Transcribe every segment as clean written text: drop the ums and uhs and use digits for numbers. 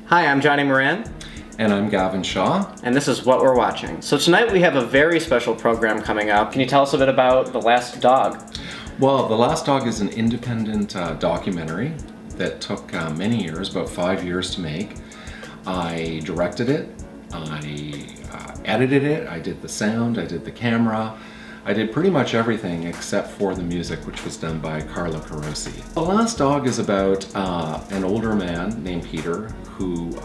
Hi, I'm Johnny Moran. And I'm Gavin Shaw. And this is What We're Watching. So tonight we have a very special program coming up. Can you tell us a bit about The Last Dog? Well, The Last Dog is an independent documentary that took many years, about 5 years to make. I directed it, I edited it, I did the sound, I did the camera. I did pretty much everything except for the music, which was done by Carlo Carosi. The Last Dog is about an older man named Peter who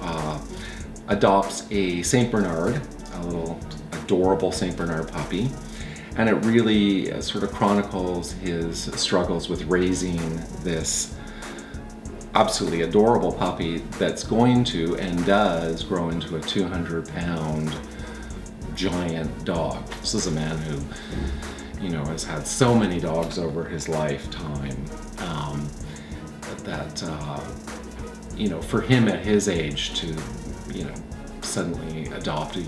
adopts a Saint Bernard, a little adorable Saint Bernard puppy. And it really sort of chronicles his struggles with raising this absolutely adorable puppy that's going to and does grow into a 200-pound giant dog. This is a man who, has had so many dogs over his lifetime that for him at his age to, suddenly adopt a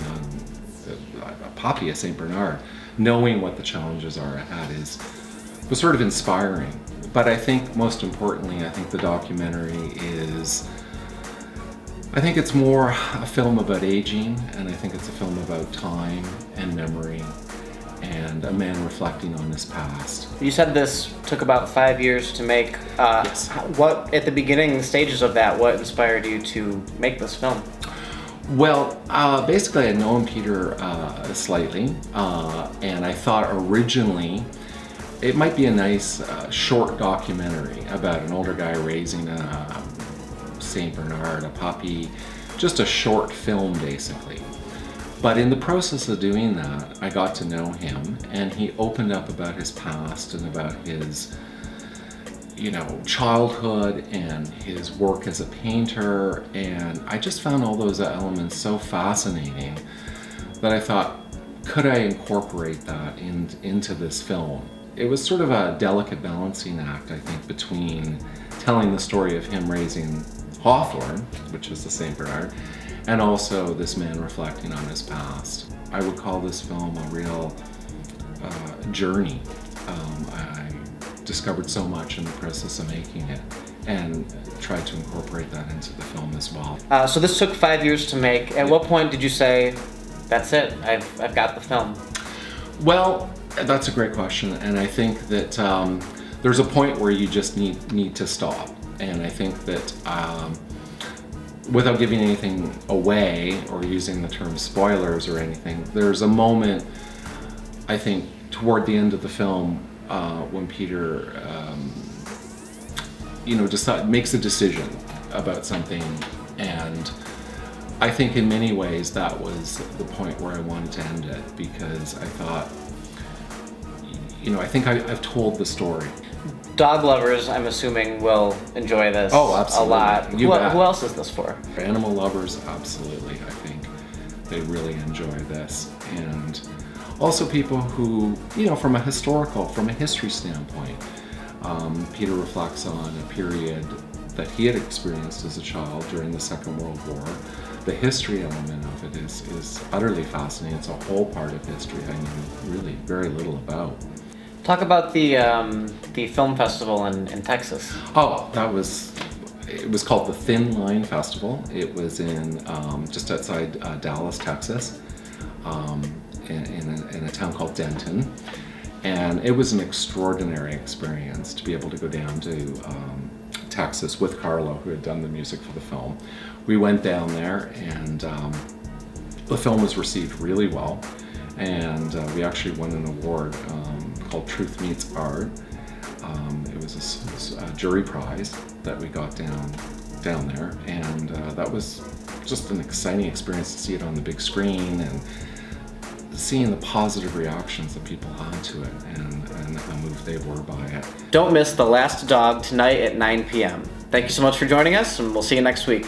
puppy, a Saint Bernard, knowing what the challenges are ahead was sort of inspiring. But I think most importantly, the documentary is, it's more a film about aging, and I think it's a film about time and memory and a man reflecting on his past. You said this took about 5 years to make. Yes. What, at the beginning stages of that, what inspired you to make this film? Well, basically I'd known Peter slightly, and I thought originally it might be a nice short documentary about an older guy raising a Saint Bernard, a puppy, just a short film basically. But in the process of doing that, I got to know him, and he opened up about his past and about his childhood and his work as a painter, and I just found all those elements so fascinating that I thought, could I incorporate that into this film? It was sort of a delicate balancing act, I think, between telling the story of him raising Hawthorne, which is the Saint Bernard, and also this man reflecting on his past. I would call this film a real journey. I discovered so much in the process of making it and tried to incorporate that into the film as well. So this took 5 years to make. At what point did you say, that's it, I've got the film? Well, that's a great question, and I think that there's a point where you just need to stop. And I think that without giving anything away or using the term spoilers or anything, there's a moment, I think, toward the end of the film when Peter makes a decision about something, and I think in many ways that was the point where I wanted to end it, because I thought, I think I've told the story. Dog lovers, I'm assuming, will enjoy this absolutely. a lot. Who else is this for? For animal lovers, absolutely. I think they really enjoy this. And also people who, from a history standpoint, Peter reflects on a period that he had experienced as a child during the Second World War. The history element of it is utterly fascinating. It's a whole part of history I knew really very little about. Talk about the film festival in Texas. Oh, it was called the Thin Line Festival. It was in just outside Dallas, Texas, in a town called Denton. And it was an extraordinary experience to be able to go down to Texas with Carlo, who had done the music for the film. We went down there, and the film was received really well. And we actually won an award called Truth Meets Art. It was a jury prize that we got down there, and that was just an exciting experience to see it on the big screen and seeing the positive reactions that people had to it, and how moved they were by it. Don't miss The Last Dog tonight at 9 p.m. Thank you so much for joining us, and we'll see you next week.